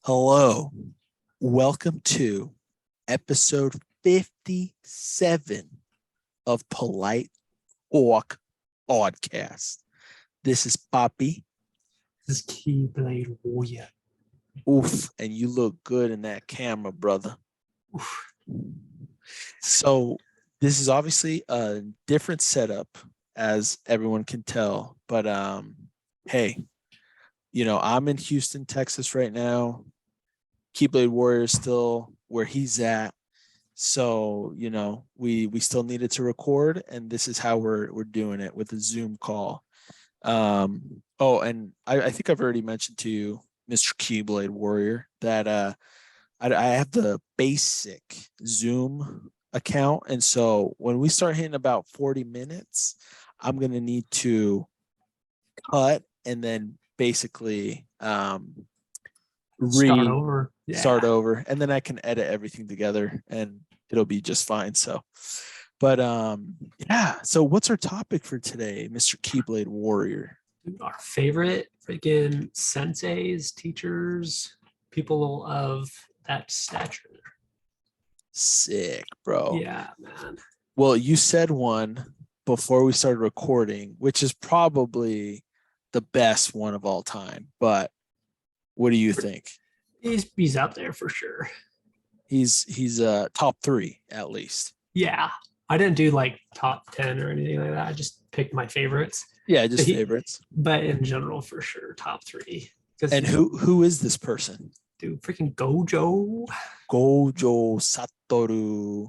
Hello. Welcome to episode 57 of Polite Talk Podcast. This is Poppy. This is Keyblade Warrior. Oof, and you look good in that camera, brother. Oof. So this is obviously a different setup, as everyone can tell. But hey, I'm in Houston, Texas right now. Keyblade Warrior is still where he's at. So, we still needed to record, and this is how we're doing it with a Zoom call. And I think I've already mentioned to you, Mr. Keyblade Warrior, that I have the basic Zoom account. And so when we start hitting about 40 minutes, I'm gonna need to cut and then basically start over, and then I can edit everything together and it'll be just fine. So so what's our topic for today, Mr. Keyblade Warrior? Our favorite freaking senseis, teachers, people of that stature. Sick, bro. Yeah, man. Well, you said one before we started recording, which is probably the best one of all time, but what do you think? He's up there for sure. He's top 3 at least. Yeah, I didn't do like top 10 or anything like that. I just picked my favorites. Yeah, just favorites. But in general, for sure, top 3. And who is this person? Dude, freaking Gojo Satoru.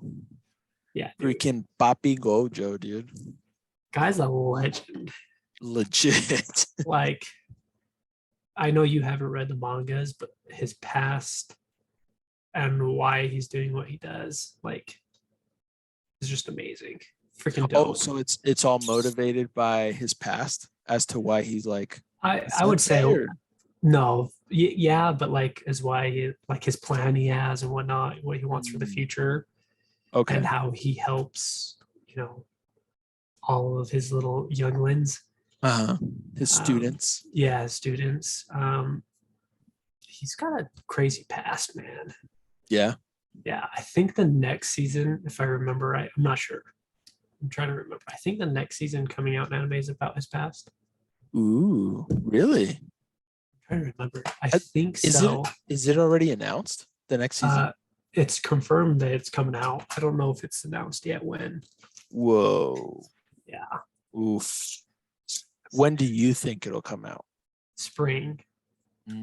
Yeah, dude. Freaking Papi Gojo, dude. Guy's a legend. Legit. Like, I know you haven't read the mangas, but his past and why he's doing what he does, like, is just amazing. Freaking dope. Oh, so it's all motivated by his past as to why he's like. I would say no, yeah, but like is why he, like his plan he has and whatnot, what he wants for the future. Okay. And how he helps, all of his little younglings. His students. Yeah, students. He's got a crazy past, man. Yeah. Yeah, I think the next season, if I remember right, I'm not sure. I'm trying to remember. I think the next season coming out in anime is about his past. Ooh, really? I'm trying to remember. I think so. Is it already announced, the next season? It's confirmed that it's coming out. I don't know if it's announced yet when. Whoa. Yeah. Oof. When do you think it'll come out? Spring. I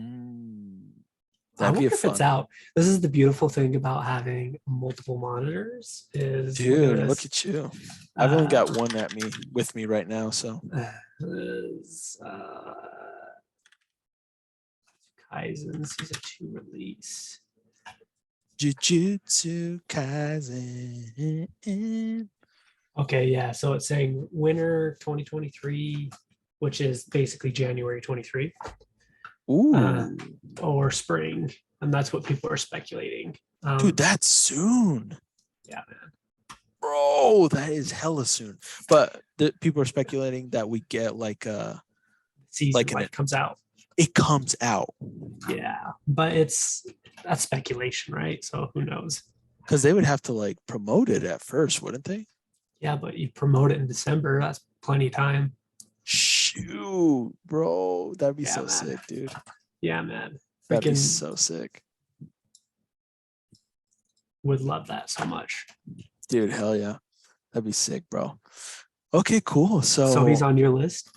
That'd wonder if it's out. This is the beautiful thing about having multiple monitors. Dude, look at you. I've only got one with me right now. So Kaisen season 2 release. Jujutsu Kaisen. Okay, yeah. So it's saying winter 2023, which is basically January 23. Ooh. Or spring, and that's what people are speculating. Dude, that's soon. Yeah, man. Bro, that is hella soon. But people are speculating that we get like a season it comes out. It comes out. Yeah, but that's speculation, right? So who knows? Because they would have to like promote it at first, wouldn't they? Yeah, but you promote it in December. That's plenty of time. Shoot, bro. That'd be so sick, dude. Yeah, man. That'd be so sick. Would love that so much. Dude, hell yeah. That'd be sick, bro. Okay, cool. So he's on your list?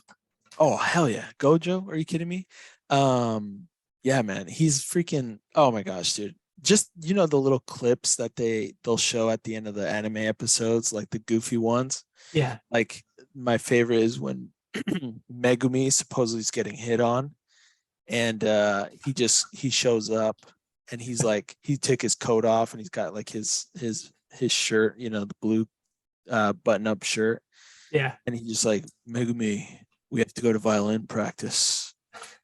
Oh, hell yeah. Gojo? Are you kidding me? Yeah, man. He's freaking, oh my gosh, dude. Just, the little clips that they'll show at the end of the anime episodes, like the goofy ones. Yeah. Like my favorite is when Megumi supposedly is getting hit on, and he shows up, and he's like, he took his coat off, and he's got like his shirt, the blue button up shirt. Yeah. And he's just like, Megumi, we have to go to violin practice,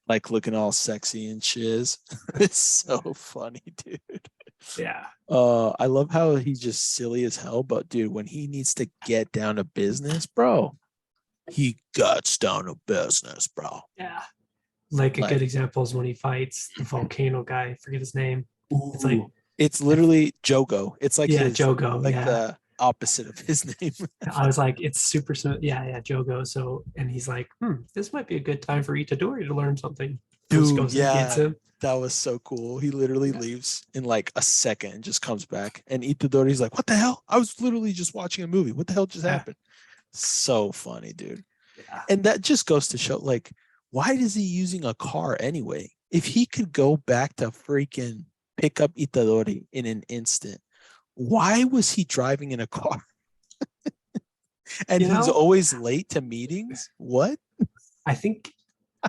like looking all sexy and shiz. It's so funny, dude. Yeah. I love how he's just silly as hell, but dude, when he needs to get down to business, bro, he guts down to business, bro. Yeah. Like a good Like, example is when he fights the volcano guy. I forget his name. It's like, ooh, it's if, literally Jogo. It's like yeah, his, Jogo. like Yeah. the opposite of his name. I was like, it's super smooth. Yeah, yeah, Jogo. So, and he's like, this might be a good time for Itadori to learn something. And just Dude, goes and gets yeah, him. that was so cool. He literally Yeah. leaves in like a second and just comes back. And Itadori's like, "What the hell? I was literally just watching a movie. What the hell just Yeah. happened?" So funny, dude. Yeah. And that just goes to show, like, why is he using a car anyway? If he could go back to freaking pick up Itadori in an instant, why was he driving in a car? And You he's know, always late to meetings? What? I think,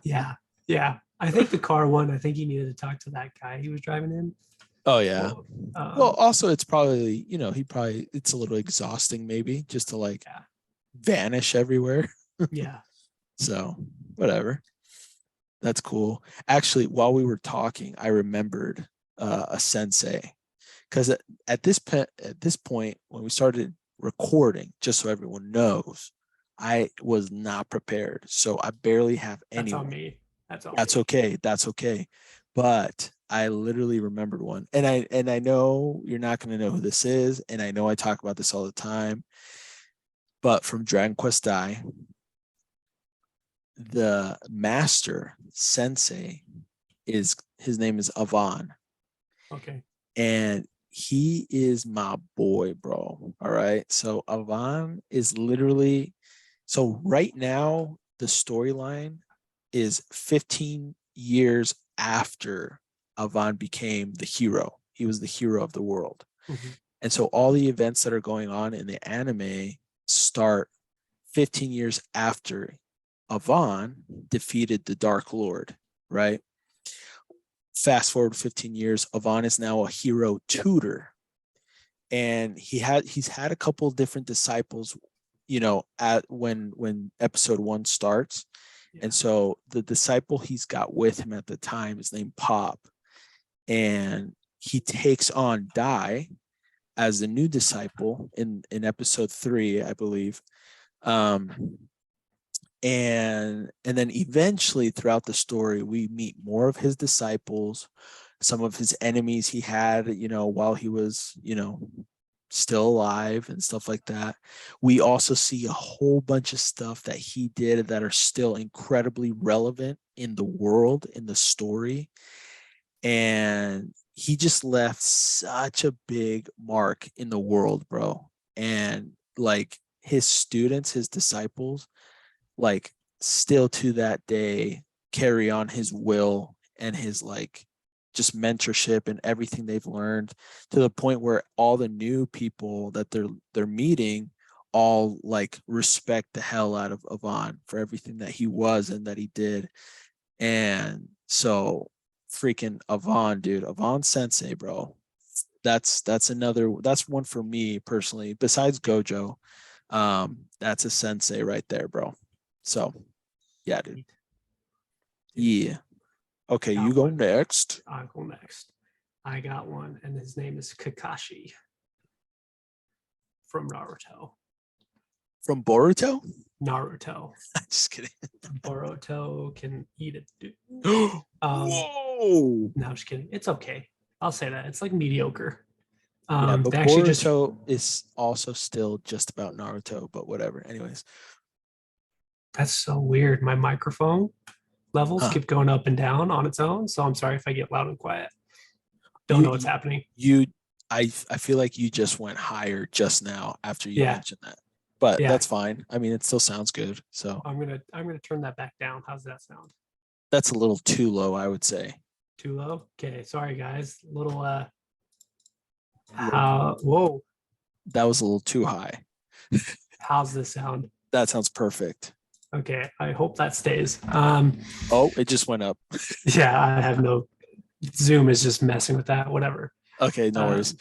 yeah, yeah. I think the car one, I think he needed to talk to that guy he was driving in. Oh, yeah. Well, Well, also, it's probably, he probably, it's a little exhausting, maybe, just to like yeah, vanish everywhere. yeah. So, whatever. That's cool. Actually, while we were talking, I remembered a sensei, because at this point when we started recording, just so everyone knows, I was not prepared, so I barely have That's on anyone. me. That's on That's me. okay. That's okay. But I literally remembered one, and I know you're not going to know who this is, and I know I talk about this all the time. But from Dragon Quest Die, the master sensei is his name is Avon, Okay. and he is my boy, bro. All right. So Avon is literally, so right now the storyline is 15 years after Avon became the hero. He was the hero of the world. Mm-hmm. And so all the events that are going on in the anime start 15 years after Avon defeated the Dark Lord, right? Fast forward 15 years, Avon is now a hero tutor. And he's had a couple of different disciples, at when episode 1 starts. Yeah. And so the disciple he's got with him at the time is named Pop. And he takes on Dai as the new disciple in episode 3, I believe. Um, and then eventually throughout the story we meet more of his disciples, some of his enemies he had, while he was, still alive and stuff like that. We also see a whole bunch of stuff that he did that are still incredibly relevant in the world, in the story. And he just left such a big mark in the world, bro. And like his students, his disciples, like still to that day carry on his will and his like just mentorship and everything they've learned, to the point where all the new people that they're meeting all like respect the hell out of Avon for everything that he was and that he did. And so freaking Avon, dude, Avon Sensei, bro. That's one for me personally, besides Gojo. That's a sensei right there, bro. So yeah, dude. Yeah. Okay, you Got go one. next. I'll go next. I got one, and his name is Kakashi from Naruto. From Boruto? Naruto. Just kidding. Boruto can eat it. Dude. Whoa. No, I'm just kidding. It's okay. I'll say that. It's like mediocre. Yeah, but They actually just, Boruto is also still just about Naruto, but whatever. Anyways. that's so weird. My microphone levels Huh. keep going up and down on its own. So I'm sorry if I get loud and quiet. Don't You know what's happening. you I feel like you just went higher just now after you Yeah. mentioned that. But Yeah. that's fine. I mean, it still sounds good. So I'm gonna turn that back down. How's that sound? that's a little too low, I would say. Too low? Okay. Sorry guys. Little how whoa. That was a little too high. How's this sound? That sounds perfect. Okay. I hope that stays. Oh, it just went up. Yeah, I have no Zoom is just messing with that. Whatever. Okay, no worries.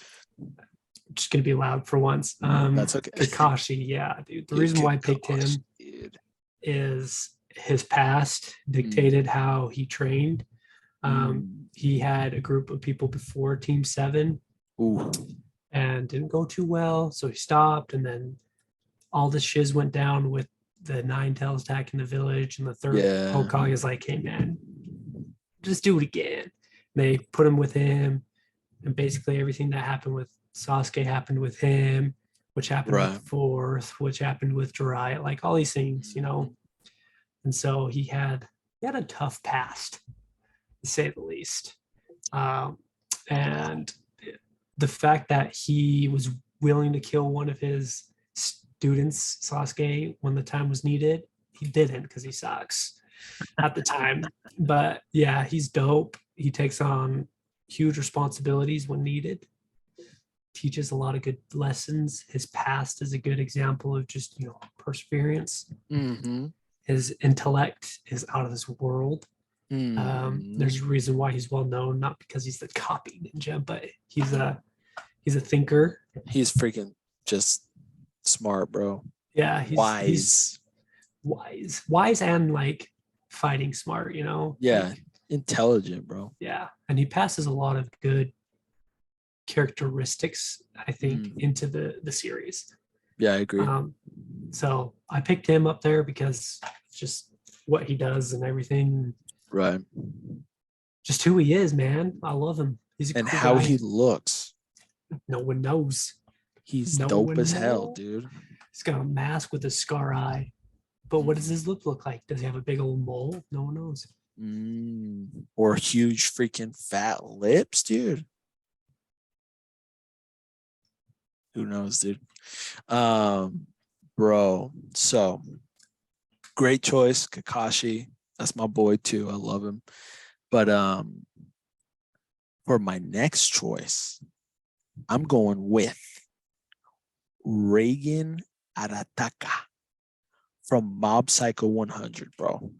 Just gonna be loud for once. That's okay. Kakashi, yeah, dude. The Dude, reason why I picked gosh, him dude. is his past dictated how he trained. He had a group of people before Team Seven Ooh. and didn't go too well, so he stopped. And then all the shiz went down with the Nine Tails attacking the village, and the third Yeah. Hokage is like, "Hey, man, just do it again. They put him with him, and basically everything that happened with Sasuke happened with him, which happened with Right. Fourth, which happened with Jiraiya, like all these things, you know. And so he had a tough past, to say the least. Um, and the fact that he was willing to kill one of his students, Sasuke, when the time was needed, he didn't because he sucks at the time. But yeah, he's dope. He takes on huge responsibilities when needed, teaches a lot of good lessons. His past is a good example of just, perseverance. Mm-hmm. His intellect is out of this world. Mm-hmm. There's a reason why he's well known, not because he's the copy ninja, but he's a thinker. He's freaking just smart, bro. Yeah, he's Wise. wise and like fighting smart, Yeah. like Intelligent, bro. yeah, and he passes a lot of good characteristics, I think, Mm. into the series. Yeah, I agree. So I picked him up there because it's just what he does and everything, Right. just who he is, man. I love him. He's a And cool how guy. he looks. No one knows. He's No dope one as hell, knows. dude. He's got a mask with a scar eye. But what does his lip look like? Does he have a big old mole? No one knows. Or huge freaking fat lips, dude. Who knows, dude? Bro. So great choice, Kakashi. That's my boy too. I love him. But for my next choice, I'm going with Reagan Arataka from Mob Psycho 100, bro.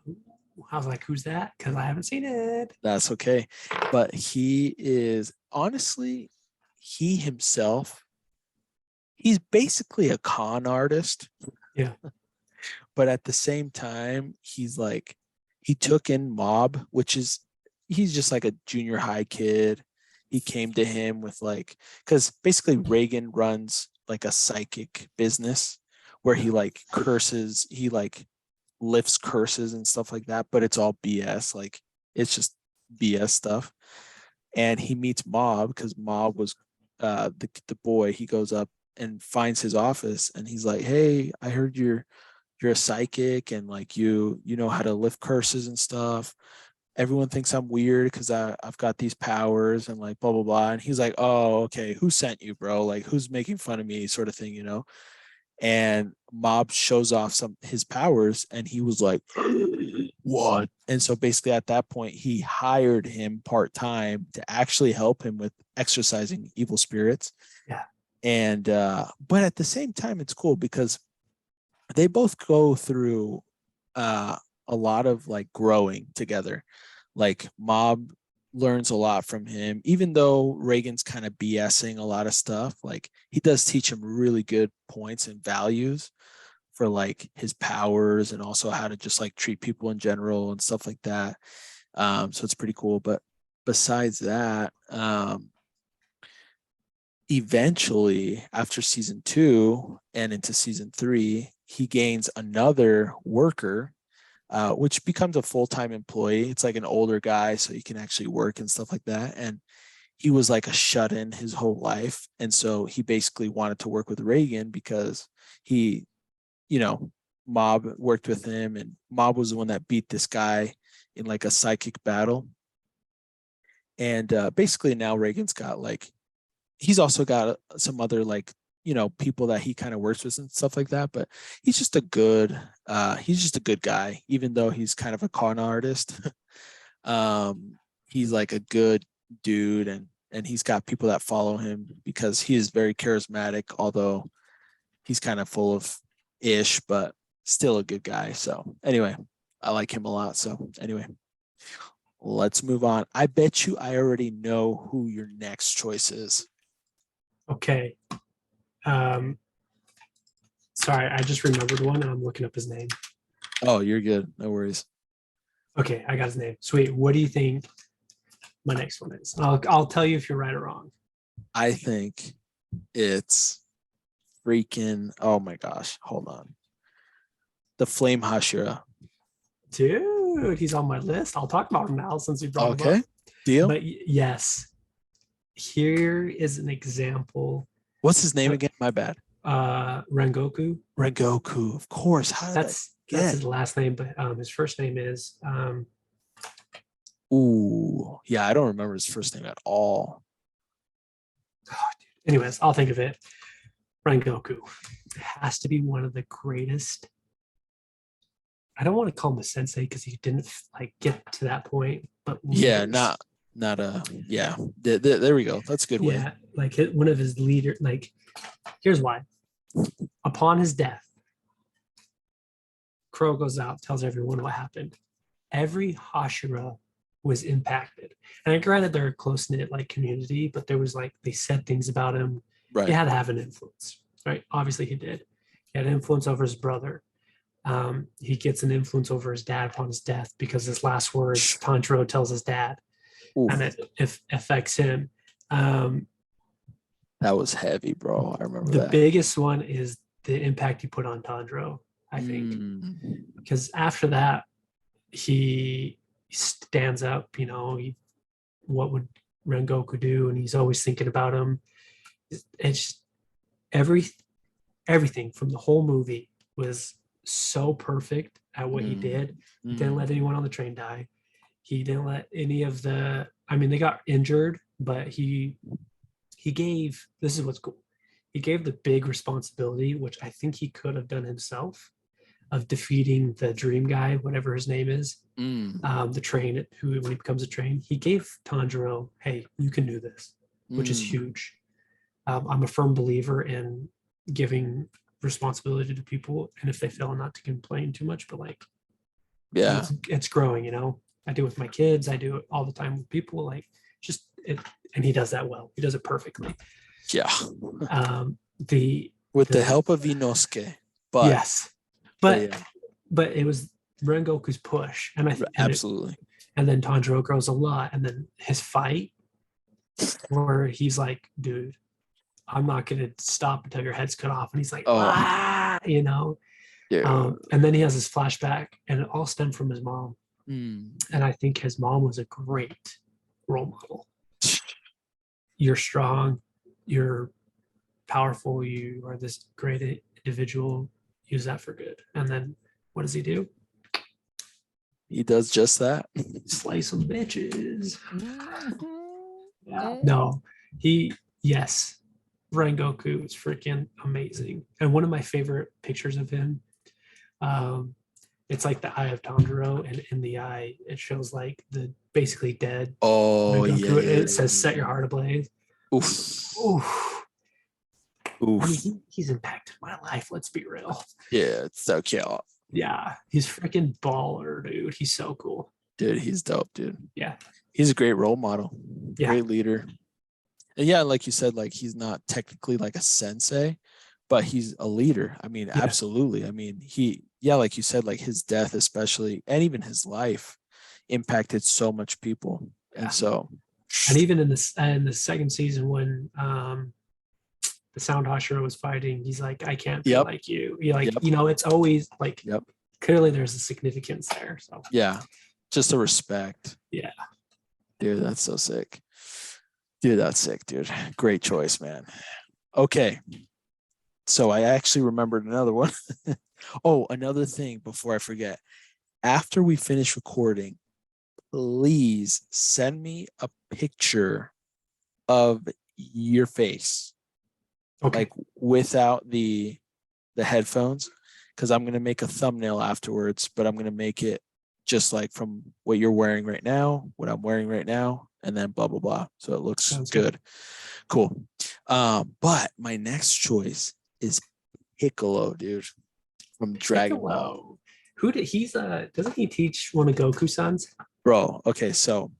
I was like, who's that? Because I haven't seen it. That's okay. But he is honestly, he himself, he's basically a con artist. Yeah. But at the same time, he's like, he took in Mob, which is, he's just like a junior high kid. He came to him with like, because basically Reagan runs like a psychic business where he like curses, he like lifts curses and stuff like that, but it's all BS. Like it's just BS stuff. And he meets Mob because Mob was the boy. He goes up and finds his office and he's like, "Hey, I heard you're a psychic and like you know how to lift curses and stuff. Everyone thinks I'm weird because I've got these powers and like blah blah blah." And he's like, "Oh, okay, who sent you, bro? Like who's making fun of me, sort of thing, you know?" And Mob shows off some his powers and he was like, "What?" And so basically at that point he hired him part-time to actually help him with exorcising evil spirits. Yeah. And but at the same time it's cool because they both go through uh a lot of like growing together. Like Mob learns a lot from him, even though Reagan's kind of BSing a lot of stuff. Like he does teach him really good points and values for like his powers and also how to just like treat people in general and stuff like that. So it's pretty cool. But besides that, eventually after season 2 and into season 3 he gains another worker, which becomes a full-time employee. It's like an older guy so he can actually work and stuff like that. And he was like a shut-in his whole life, and so he basically wanted to work with Reagan because he, you know, Mob worked with him and Mob was the one that beat this guy in like a psychic battle. And basically now Reagan's got like, he's also got some other like, people that he kind of works with and stuff like that. But he's just a good guy, even though he's kind of a con artist. He's like a good dude, and he's got people that follow him because he is very charismatic, although he's kind of full of ish, but still a good guy. So anyway, I like him a lot. So anyway, let's move on. I bet you I already know who your next choice is. Okay. Um, sorry, I just remembered one. I'm looking up his name. Oh, you're good. No worries. Okay, I got his name. Sweet. What do you think my next one is? I'll tell you if you're right or wrong. I think it's freaking, oh my gosh, hold on. The Flame Hashira. Dude. dude, he's on my list. I'll talk about him now since you brought him up. Okay. Deal. But yes, here is an example. What's his name again? My bad. Rengoku. Rengoku. Of course. How did That's I get? his last name, but his first name is Ooh. Yeah, I don't remember his first name at all. anyways, I'll think of it. Rengoku has to be one of the greatest. I don't want to call him a sensei because he didn't like get to that point, but Yeah, leaders. not a yeah. There we go. That's a good way. Yeah, like one of his leader. Like, here's why. Upon his death, Crow goes out, tells everyone what happened. Every Hashira was impacted. And granted, they're a close knit like community, but there was like they said things about him. Right. He had to have an influence, right? Obviously, he did. He had influence over his brother. He gets an influence over his dad upon his death because his last words Tanjiro tells his dad, Oof, and it affects him. that was heavy, bro. I remember The that. biggest one is the impact he put on Tanjiro, I think, because after that, he stands up. You know, what would Rengoku do? And he's always thinking about him. It's everything from the whole movie was so perfect at what he did. He didn't let anyone on the train die. He didn't let any of the. I mean, they got injured, but he gave. This is what's cool. He gave the big responsibility, which I think he could have done himself, of defeating the dream guy, whatever his name is, the train, who when he becomes a train. He gave Tanjiro, hey, you can do this, which is huge. I'm a firm believer in giving responsibility to people, and if they fail, not to complain too much, but like, Yeah. it's growing, you know. I do it with my kids, I do it all the time with people, like just it, and he does that well. He does it perfectly. Yeah. With the help of Inosuke. But yes. But it was Rengoku's push, and absolutely. And then Tanjiro grows a lot, and then his fight, where he's like, "Dude, I'm not gonna stop until your head's cut off," and he's like, "Ah," you know. Yeah. And then he has his flashback, and it all stemmed from his mom. And I think his mom was a great role model. You're strong, you're powerful, you are this great individual. Use that for good. And then what does he do? He does just that. Slay some bitches. Yeah. No, yes, Rengoku is freaking amazing. And one of my favorite pictures of him, it's like the eye of Tanjiro, and in the eye, it shows like the basically dead. Oh, Rengoku, yeah. It says, set your heart ablaze. Oof. Oof. Oof. I mean, he's impacted my life. Let's be real. Yeah, it's so cute. Yeah, he's freaking baller, dude. He's so cool. Dude, he's dope, dude. Yeah. He's a great role model. Yeah. Great leader. And yeah, like you said, like he's not technically like a sensei, but he's a leader. I mean, yeah. Absolutely. I mean, like you said, like his death especially, and even his life impacted so much people. Yeah. And so. And even in the second season when the Sound Hashira was fighting, he's like, I can't be like you. You're like, you know, it's always like, clearly there's a significance there. So yeah, just a respect. Yeah. Dude, that's so sick. Dude, that's sick, dude. Great choice, man. Okay. So I actually remembered another one. Oh, another thing before I forget. After we finish recording, please send me a picture of your face. Okay. Like without the headphones, because I'm going to make a thumbnail afterwards, but I'm going to make it just like from what you're wearing right now, what I'm wearing right now, and then blah, blah, blah. So it looks good. Cool. But my next choice is Piccolo, dude, from Dragon Ball. Doesn't he teach one of Goku's sons? Bro, okay, so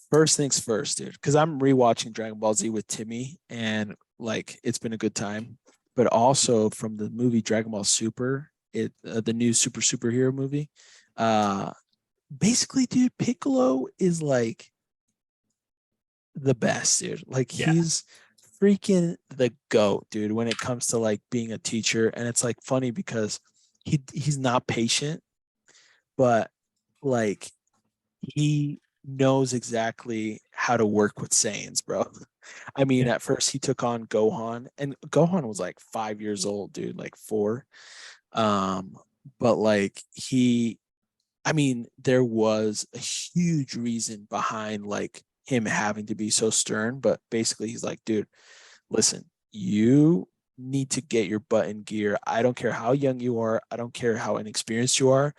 first things first, dude, because I'm rewatching Dragon Ball Z with Timmy, and like it's been a good time. But also from the movie Dragon Ball Super, the new superhero movie. Basically, dude, Piccolo is like the best, dude. Like he's freaking the GOAT, dude, when it comes to like being a teacher. And it's like funny because he's not patient, but like he knows exactly how to work with Saiyans, bro. I mean, Yeah. at first he took on Gohan, and Gohan was like 5 years old, dude, like four. Um, but like I mean, there was a huge reason behind like him having to be so stern, but basically he's like, dude, listen, you need to get your butt in gear. I don't care how young you are, I don't care how inexperienced you are.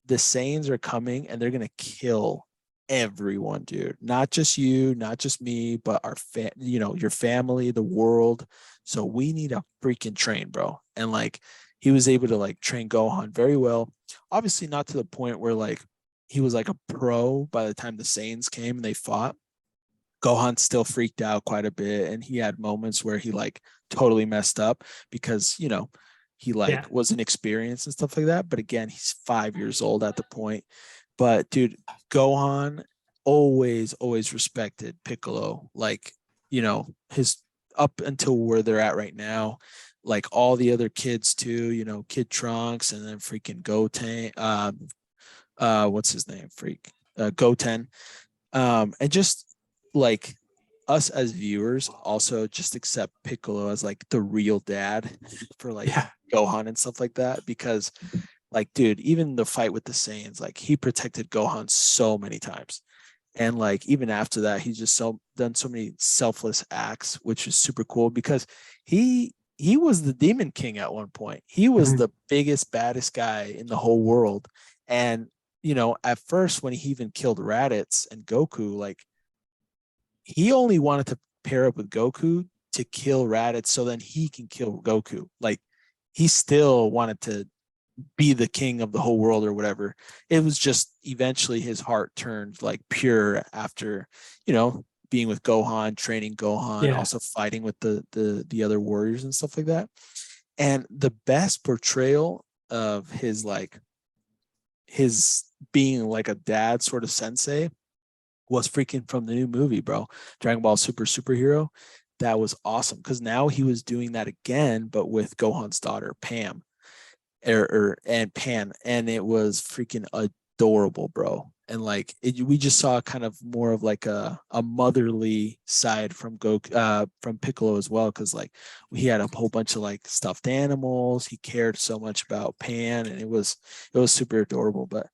The Saiyans are coming and they're gonna kill everyone, dude. Not just you, not just me, but your family, the world. So we need a freaking train, bro. And like he was able to like train Gohan very well. Obviously, not to the point where like he was like a pro by the time the Saiyans came and they fought. Gohan still freaked out quite a bit, and he had moments where he like totally messed up because he Yeah. like wasn't experienced and stuff like that. But again, he's 5 years old at the point. But dude, Gohan always respected Piccolo. Like his up until where they're at right now. Like all the other kids too, Kid Trunks and then freaking Goten. What's his name? Goten. And just like us as viewers also just accept Piccolo as like the real dad for like Yeah. Gohan and stuff like that because like dude, even the fight with the Saiyans, like he protected Gohan so many times. And like even after that, he's just done so many selfless acts, which is super cool because he was the Demon King at one point. He was Mhm. the biggest, baddest guy in the whole world. And at first when he even killed Raditz and Goku, like he only wanted to pair up with Goku to kill Raditz so then he can kill Goku. Like he still wanted to be the king of the whole world or whatever. It was just eventually his heart turned like pure after, being with Gohan, training Gohan, Yeah. also fighting with the other warriors and stuff like that. And the best portrayal of his being like a dad sort of sensei was freaking from the new movie, bro. Dragon Ball Superhero. That was awesome because now he was doing that again, but with Gohan's daughter, Pam, and Pan, and it was freaking adorable, bro. And like we just saw kind of more of like a motherly side from Piccolo as well, because like he had a whole bunch of like stuffed animals. He cared so much about Pan, and it was super adorable. But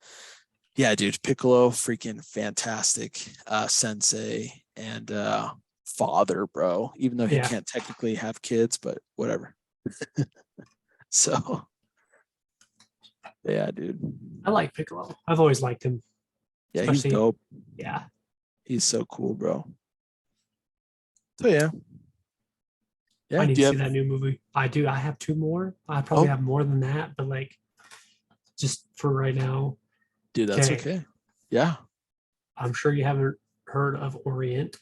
yeah, dude, Piccolo, freaking fantastic sensei and father, bro. Even though he Yeah. can't technically have kids, but whatever. So yeah, dude. I like Piccolo. I've always liked him, Yeah, he's especially. dope. Yeah. He's so cool, bro. So yeah, I yeah. need Do to you see have? that new movie. I do. I have two more. I probably Oh, have more than that, but like just for right now. dude, that's Okay. okay. Yeah, I'm sure you haven't heard of Orient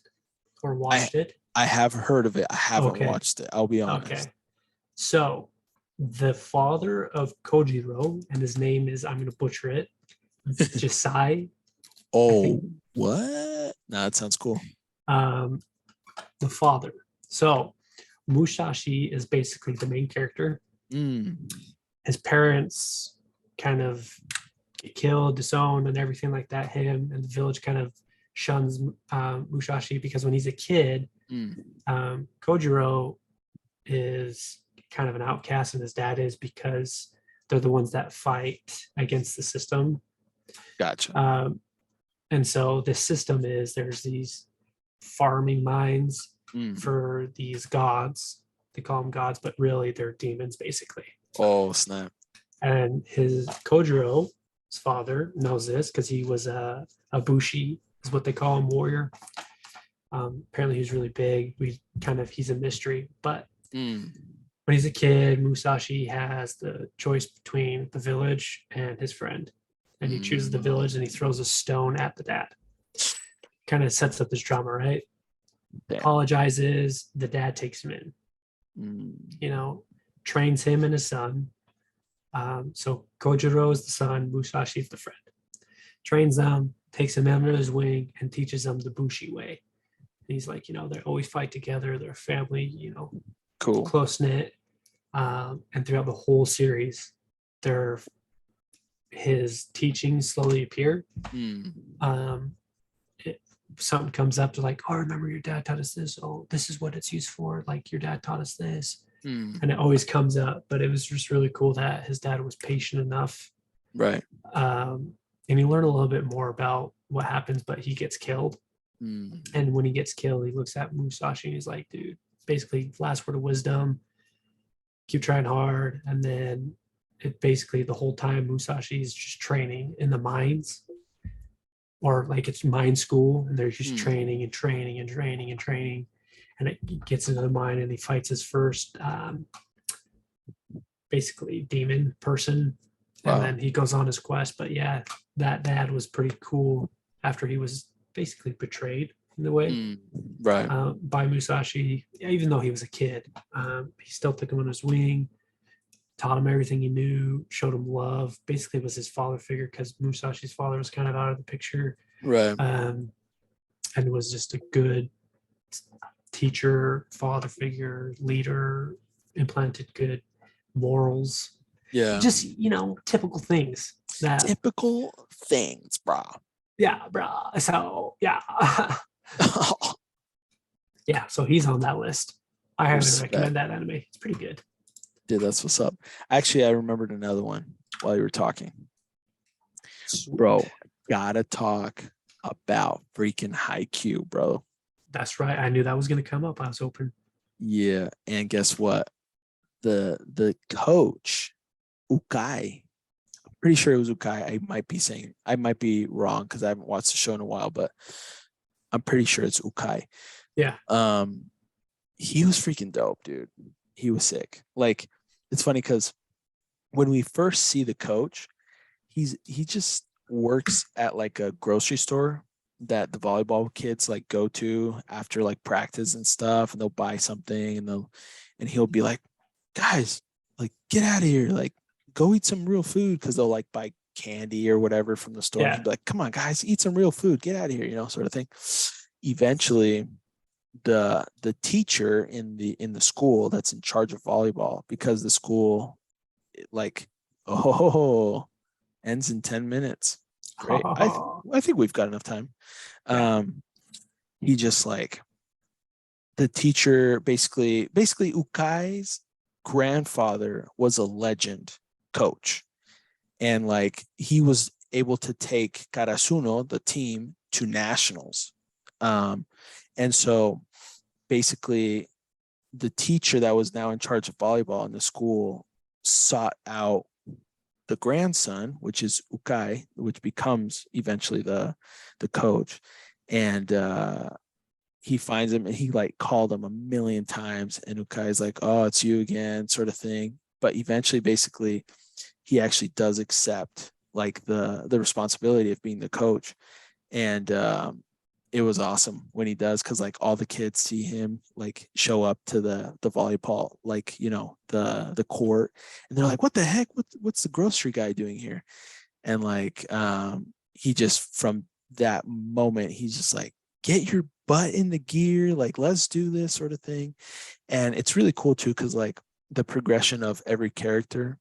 or I watched it. I have heard of it. I haven't Okay. watched it. I'll be honest. Okay. So the father of Kojiro, and his name is, I'm going to butcher it, Jisai, I Oh, think. what? Nah, that sounds cool. Um, the father. So Mushashi is basically the main character. Mm, His parents kind of get killed, disowned, and everything like that. Him and the village kind of shuns Mushashi because when he's a kid, mm, Kojiro is kind of an outcast, and his dad is because they're the ones that fight against the system. gotcha. Um, and so this system is there's these farming mines Mm. for these gods. They call them gods, but really they're demons basically. Oh, snap. And his Kojiro, his father, knows this because he was a bushi, is what they call him, warrior. Apparently he's really big. He's a mystery. But Mm, when he's a kid, Musashi has the choice between the village and his friend. And he chooses the mm, village and he throws a stone at the dad. Kind of sets up this drama, right? damn. Apologizes, the dad takes him in, Mm, you know, trains him and his son. So Kojiro is the son, Musashi is the friend. Trains them, takes him under his wing, and teaches them the Bushi way. And he's like, they always fight together. They're family, cool. close knit. And throughout the whole series, they're his teachings slowly appear. Mm. Um, something comes up to like, oh, remember your dad taught us this. Oh, this is what it's used for. Like your dad taught us this. Mm. And it always comes up. But it was just really cool that his dad was patient enough. Right. And he learned a little bit more about what happens, but he gets killed. Mm. And when he gets killed, he looks at Musashi and he's like, dude, basically last word of wisdom, keep trying hard. And then it basically the whole time Musashi is just training in the mines, or like it's mine school, and they're just Mm. training and training and training and training. And it gets into the mine and he fights his first basically demon person. And Wow. then he goes on his quest. But yeah, that dad was pretty cool after he was basically betrayed in a way Mm. Right. by Musashi. Even though he was a kid, he still took him on his wing, taught him everything he knew, showed him love. Basically, was his father figure because Musashi's father was kind of out of the picture, Right. and was just a good teacher, father figure, leader, implanted good morals. Yeah. Just typical things that Typical things, bro. yeah, bruh. So yeah, yeah. So he's on that list. I highly Respect. recommend that anime. It's pretty good. Dude, that's what's up. Actually, I remembered another one while you were talking. Sweet. Bro, gotta talk about freaking Haikyuu, bro. That's right. I knew that was going to come up. I was hoping. Yeah. And guess what? The coach, Ukai, I'm pretty sure it was Ukai. I might be wrong because I haven't watched the show in a while, but I'm pretty sure it's Ukai. Yeah. He was freaking dope, dude. He was sick. Like, it's funny because when we first see the coach, he just works at like a grocery store that the volleyball kids like go to after like practice and stuff, and they'll buy something and he'll be like, guys, like get out of here, like go eat some real food, because they'll like buy candy or whatever from the store. And Yeah. he'd be like, come on, guys, eat some real food, get out of here, sort of thing. Eventually, the teacher in the school that's in charge of volleyball, because the school like ends in 10 minutes. Great. I think we've got enough time. Yeah. He just like the teacher basically Ukai's grandfather was a legend coach, and like he was able to take Karasuno, the team, to nationals. And so basically the teacher that was now in charge of volleyball in the school sought out the grandson, which is Ukai, which becomes eventually the coach. And he finds him and he like called him a million times. And Ukai is like, oh, it's you again, sort of thing. But eventually, basically, he actually does accept like the responsibility of being the coach. And it was awesome when he does, because like all the kids see him like show up to the volleyball, like the court, and they're like, what the heck, what's the grocery guy doing here? And like he just, from that moment, he's just like, get your butt in the gear, like let's do this, sort of thing. And it's really cool too, because like the progression of every character,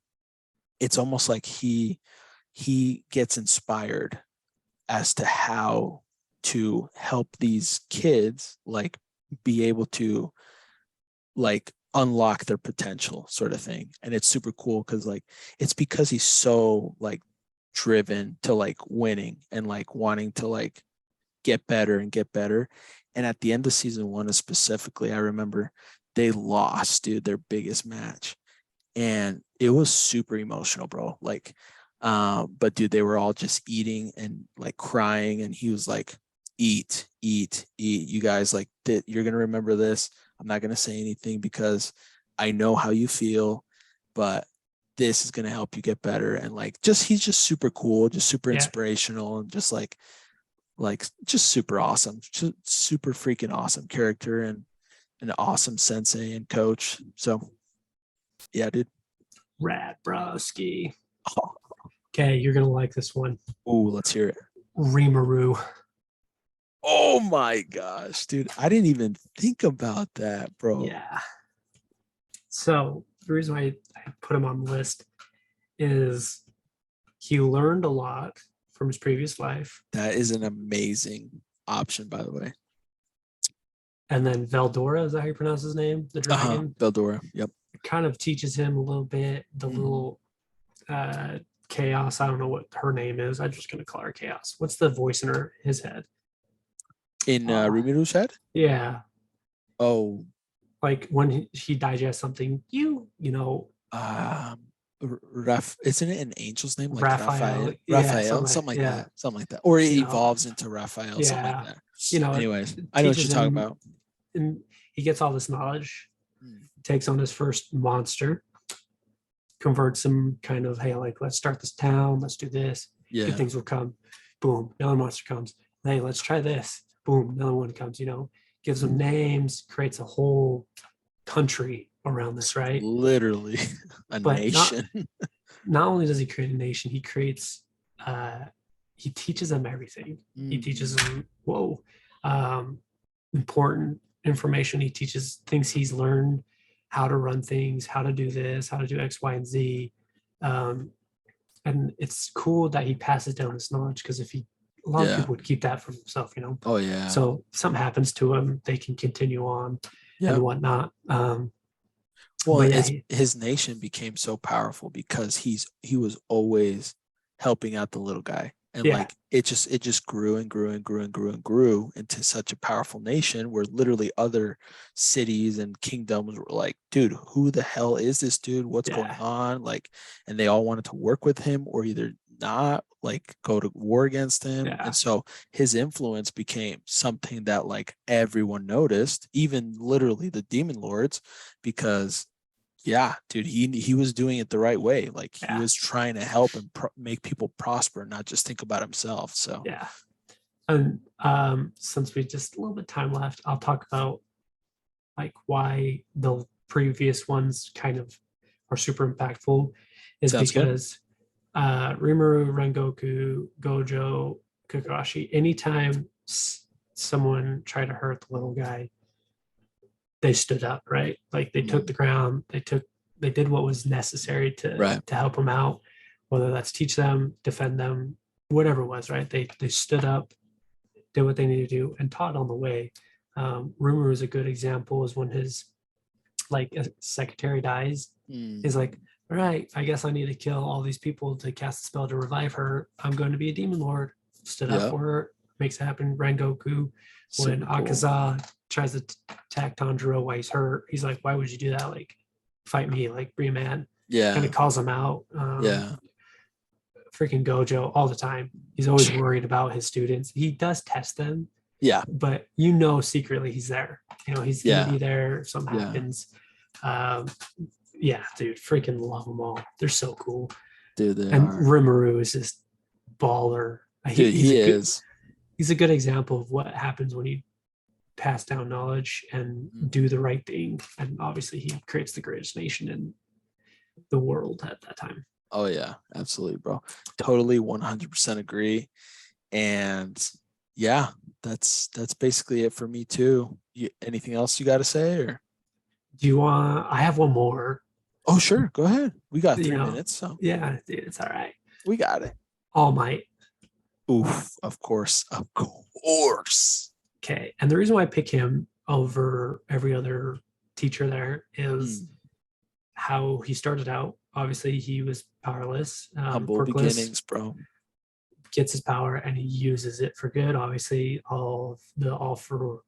it's almost like he gets inspired as to how to help these kids like be able to like unlock their potential, sort of thing. And it's super cool because like it's because he's so like driven to like winning and like wanting to like get better and get better. And at the end of season 1 specifically, I remember they lost, dude, their biggest match, and it was super emotional, bro. Like but dude, they were all just eating and like crying, and he was like, eat, eat, eat, you guys, like you're gonna remember this. I'm not gonna say anything because I know how you feel, but this is gonna help you get better. And like just he's just super cool, just super Yeah. inspirational, and just like just super awesome, just super freaking awesome character, and an awesome sensei and coach. So yeah, dude. Rad broski. Okay, you're gonna like this one. Oh, let's hear it. Rimuru. Oh my gosh, dude. I didn't even think about that, bro. Yeah. So the reason why I put him on the list is he learned a lot from his previous life. That is an amazing option, by the way. And then Veldora, is that how you pronounce his name? The dragon. Beldora. Yep. Kind of teaches him a little bit, the little Chaos. I don't know what her name is. I'm just gonna call her Chaos. What's the voice in his head? In Rimiru's head? Yeah. Oh. Like when he digests something, you know. Isn't it an angel's name like Raphael? Raphael, something like that, or it evolves into Raphael, something like that. You know, anyways, I know what you're talking about. And he gets all this knowledge, takes on his first monster, converts him kind of, hey, like, let's start this town, let's do this. Yeah. Good things will come. Boom, another monster comes. Hey, let's try this. Boom, another one comes, gives them names, creates a whole country around this, right? Literally a nation. Not only does he create a nation, he creates, he teaches them everything. He teaches them, important information. He teaches things he's learned, how to run things, how to do this, how to do X, Y, and Z. And it's cool that he passes down his knowledge, because a lot of people would keep that for himself, Oh yeah. So if something happens to him, they can continue on and whatnot. Well, his nation became so powerful because he was always helping out the little guy, and like it just grew and grew and grew and grew and grew into such a powerful nation where literally other cities and kingdoms were like, dude, who the hell is this dude? What's going on? Like, and they all wanted to work with him or either not, like go to war against him. And so his influence became something that like everyone noticed, even literally the demon lords, because dude, he was doing it the right way. Like he was trying to help and make people prosper, not just think about himself. So and since we just a little bit of time left, I'll talk about like why the previous ones kind of are super impactful is because Rimuru, Rengoku, Gojo, Kakashi, anytime someone tried to hurt the little guy, they stood up, right? Like they took the ground, they did what was necessary to help them out, whether that's teach them, defend them, whatever it was, right? They stood up, did what they needed to do, and taught on the way. Rumor is a good example, is when his like secretary dies, he's like, all right, I guess I need to kill all these people to cast a spell to revive her. I'm going to be a demon lord. Stood up for her, makes it happen. Rengoku, when Akaza tries to attack Tanjiro while he's hurt, he's like, why would you do that? Like, fight me, like, be a man. Kind of calls him out. Freaking Gojo all the time. He's always worried about his students. He does test them. But secretly he's there. He's going to be there if something happens. Dude, freaking love them all. They're so cool. Dude, they and are. Rimuru is just baller. Dude, he is. He's a good example of what happens when you pass down knowledge and do the right thing. And obviously he creates the greatest nation in the world at that time. Oh yeah, absolutely, bro. Totally 100% agree. And that's basically it for me too. Anything else you got to say, or do you want? I have one more. Oh sure, go ahead. We got 3 minutes, so dude, it's all right. We got it. All Might. Oof, of course. Okay, and the reason why I pick him over every other teacher there is how he started out. Obviously, he was powerless. Humble beginnings, bro. Gets his power and he uses it for good. Obviously, all for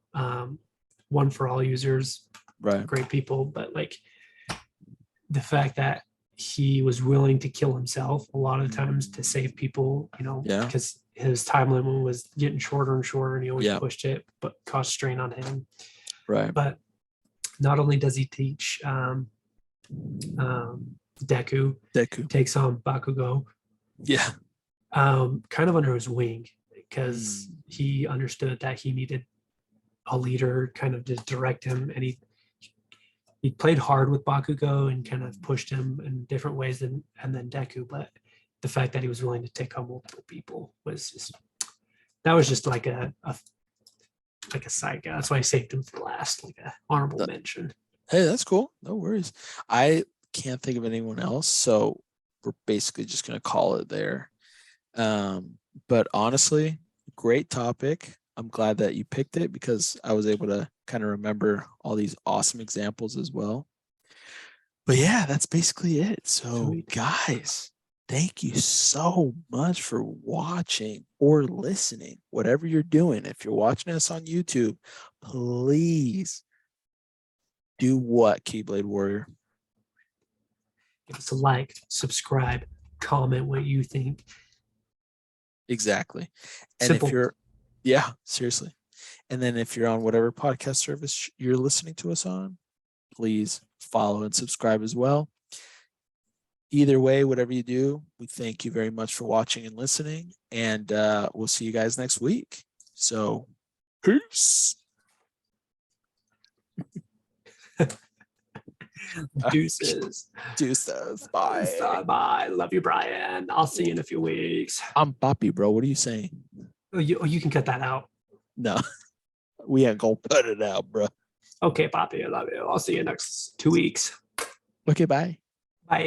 one for all users, right? Great people, but like the fact that he was willing to kill himself a lot of times to save people, because his time limit was getting shorter and shorter, and he always pushed it, but caused strain on him. Right. But not only does he teach Deku takes on Bakugo. Yeah. Kind of under his wing, because he understood that he needed a leader kind of to direct him, and he played hard with Bakugo and kind of pushed him in different ways and then Deku, but the fact that he was willing to take on multiple people was just like a side guy. That's why I saved him for last, like a honorable mention. Hey, that's cool. No worries. I can't think of anyone else. So we're basically just going to call it there. But honestly, great topic. I'm glad that you picked it because I was able to kind of remember all these awesome examples as well. But yeah, that's basically it. So, Sweet. guys, thank you so much for watching or listening, whatever you're doing. If you're watching us on YouTube, please do what, Keyblade Warrior? Give us a like, subscribe, comment what you think. Exactly. And Simple. if you're, yeah, seriously. And then if you're on whatever podcast service you're listening to us on, please follow and subscribe as well. Either way, whatever you do, we thank you very much for watching and listening. And we'll see you guys next week. So, peace. Deuces. Deuces. Bye. Bye. Love you, Brian. I'll see you in a few weeks. I'm Poppy, bro. What are you saying? You can cut that out. No, we ain't gonna put it out, bro. Okay, Poppy, I love you. I'll see you next 2 weeks. Okay, bye.